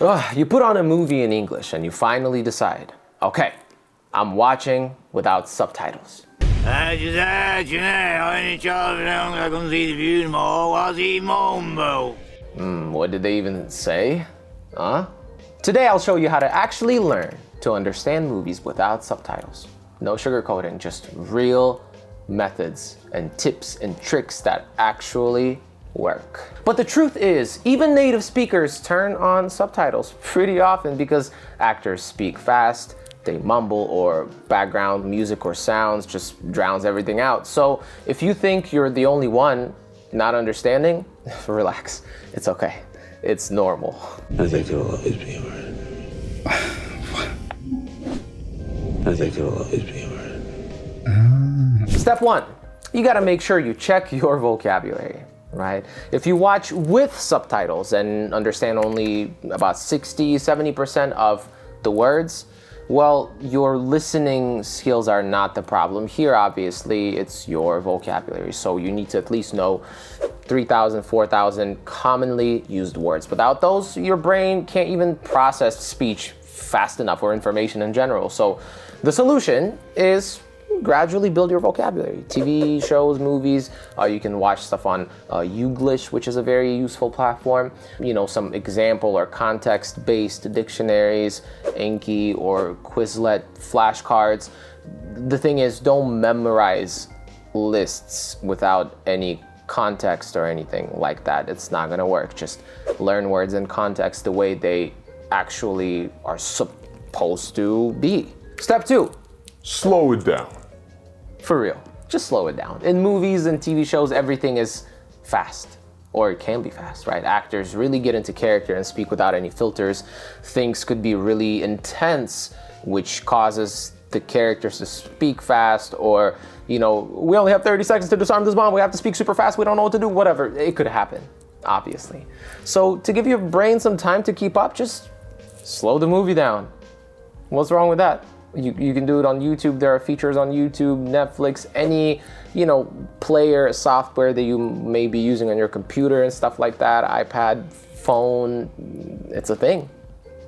You put on a movie in English and you finally decide, okay, I'm watching without subtitles. What What did they even say? Huh? Today I'll show you how to actually learn to understand movies without subtitles. No sugarcoating, just real methods and tips and tricks that actually work. But the truth is, even native speakers turn on subtitles pretty often because actors speak fast, they mumble, or background music or sounds just drowns everything out. So if you think you're the only one not understanding, relax, it's okay. It's normal. I think it'll always be a word. I think it'll always be a word. Step 1, you gotta make sure you check your vocabulary, right? If you watch with subtitles and understand only about 60-70% of the words, well, your listening skills are not the problem. Here, obviously, it's your vocabulary. So you need to at least know 3,000, 4,000 commonly used words. Without those, your brain can't even process speech fast enough or information in general. So the solution is gradually build your vocabulary. TV shows, movies, you can watch stuff on Youglish, which is a very useful platform. You know, some example or context-based dictionaries, Anki or Quizlet flashcards. The thing is, don't memorize lists without any context or anything like that. It's not gonna work. Just learn words in context the way they actually are supposed to be. Step 2. Slow it down. For real, just slow it down. In movies and TV shows, everything is fast, or it can be fast, right? Actors really get into character and speak without any filters. Things could be really intense, which causes the characters to speak fast, or, you know, we only have 30 seconds to disarm this bomb, we have to speak super fast, we don't know what to do, whatever. It could happen, obviously. So to give your brain some time to keep up, just slow the movie down. What's wrong with that? You can do it on YouTube. There are features on YouTube, Netflix, any, you know, player software that you may be using on your computer and stuff like that, iPad, phone, it's a thing.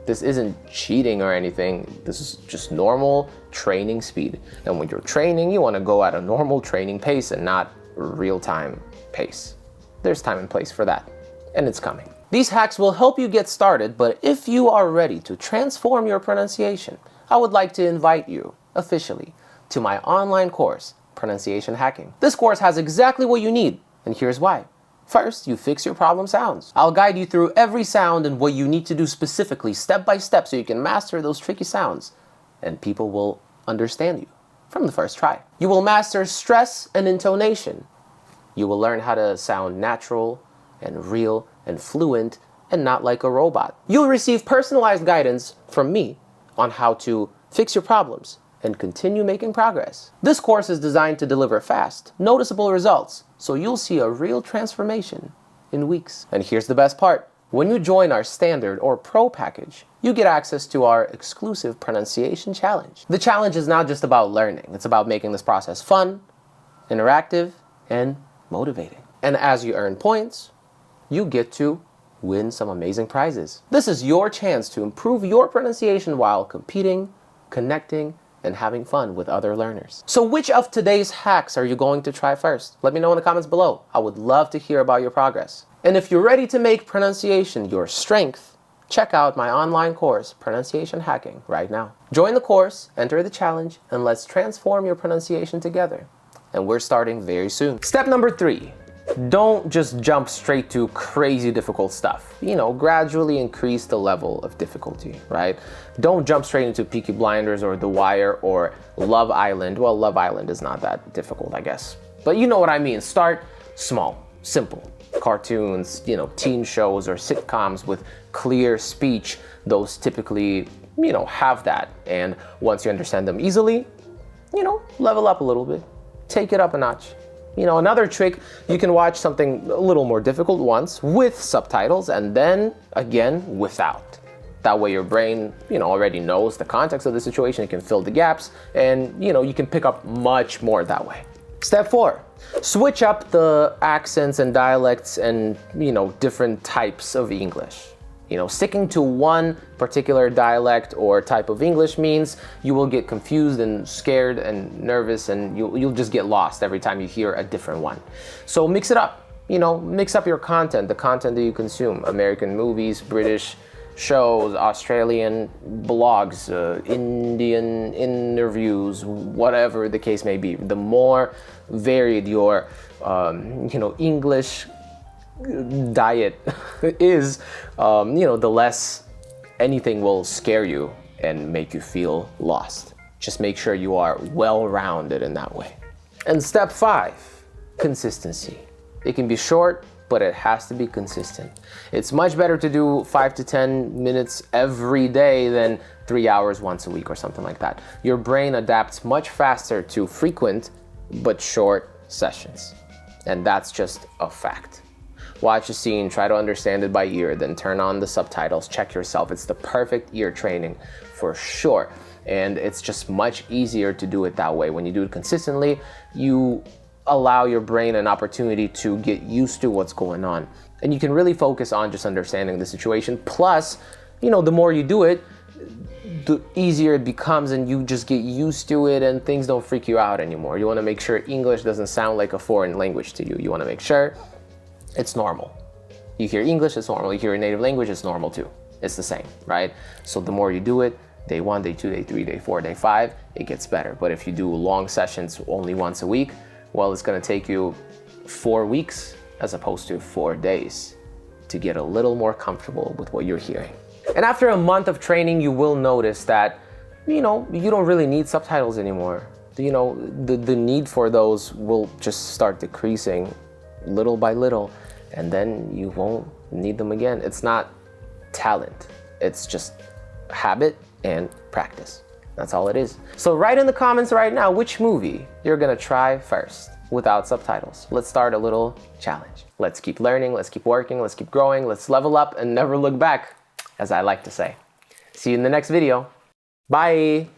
This isn't cheating or anything. This is just normal training speed. And when you're training, you want to go at a normal training pace and not real-time pace. There's time and place for that, and it's coming. These hacks will help you get started, but if you are ready to transform your pronunciation, I would like to invite you, officially, to my online course, Pronunciation Hacking. This course has exactly what you need, and here's why. First, you fix your problem sounds. I'll guide you through every sound and what you need to do specifically, step by step, so you can master those tricky sounds, and people will understand you from the first try. You will master stress and intonation. You will learn how to sound natural and real and fluent and not like a robot. You'll receive personalized guidance from me on how to fix your problems and continue making progress. This course is designed to deliver fast, noticeable results, so you'll see a real transformation in weeks. And here's the best part. When you join our standard or pro package, you get access to our exclusive pronunciation challenge. The challenge is not just about learning, it's about making this process fun, interactive, and motivating. And as you earn points, you get to win some amazing prizes. This is your chance to improve your pronunciation while competing, connecting, and having fun with other learners. So which of today's hacks are you going to try first? Let me know in the comments below. I would love to hear about your progress. And if you're ready to make pronunciation your strength, check out my online course, Pronunciation Hacking, right now. Join the course, enter the challenge, and let's transform your pronunciation together. And we're starting very soon. Step number 3. Don't just jump straight to crazy difficult stuff. You know, gradually increase the level of difficulty, right? Don't jump straight into Peaky Blinders or The Wire or Love Island. Well, Love Island is not that difficult, I guess. But you know what I mean. Start small, simple. Cartoons, you know, teen shows or sitcoms with clear speech, those typically, you know, have that. And once you understand them easily, you know, level up a little bit. Take it up a notch. You know, another trick, you can watch something a little more difficult once with subtitles and then again without. That way your brain, you know, already knows the context of the situation, it can fill the gaps, and you know, you can pick up much more that way. Step 4, switch up the accents and dialects and, you know, different types of English. Sticking to one particular dialect or type of English means you will get confused and scared and nervous, and you'll just get lost every time you hear a different one. So mix it up, mix up your content, the content that you consume. American movies, British shows, Australian blogs, Indian interviews, whatever the case may be. The more varied your, English diet is, the less anything will scare you and make you feel lost. Just make sure you are well-rounded in that way. And step 5, consistency. It can be short, but it has to be consistent. It's much better to do 5 to 10 minutes every day than 3 hours once a week or something like that. Your brain adapts much faster to frequent but short sessions. And that's just a fact. Watch a scene, try to understand it by ear, then turn on the subtitles, check yourself. It's the perfect ear training for sure. And it's just much easier to do it that way. When you do it consistently, you allow your brain an opportunity to get used to what's going on. And you can really focus on just understanding the situation. Plus, the more you do it, the easier it becomes, and you just get used to it and things don't freak you out anymore. You want to make sure English doesn't sound like a foreign language to you. You want to make sure it's normal. You hear English, it's normal. You hear a native language, it's normal too. It's the same, right? So the more you do it, day 1, day 2, day 3, day 4, day 5, it gets better. But if you do long sessions only once a week, well, it's going to take you 4 weeks as opposed to 4 days to get a little more comfortable with what you're hearing. And after a month of training, you will notice that, you don't really need subtitles anymore. The need for those will just start decreasing little by little, and then you won't need them again. It's not talent. It's just habit and practice. That's all it is. So write in the comments right now which movie you're gonna try first without subtitles. Let's start a little challenge. Let's keep learning, let's keep working, let's keep growing, let's level up and never look back, as I like to say. See you in the next video. Bye.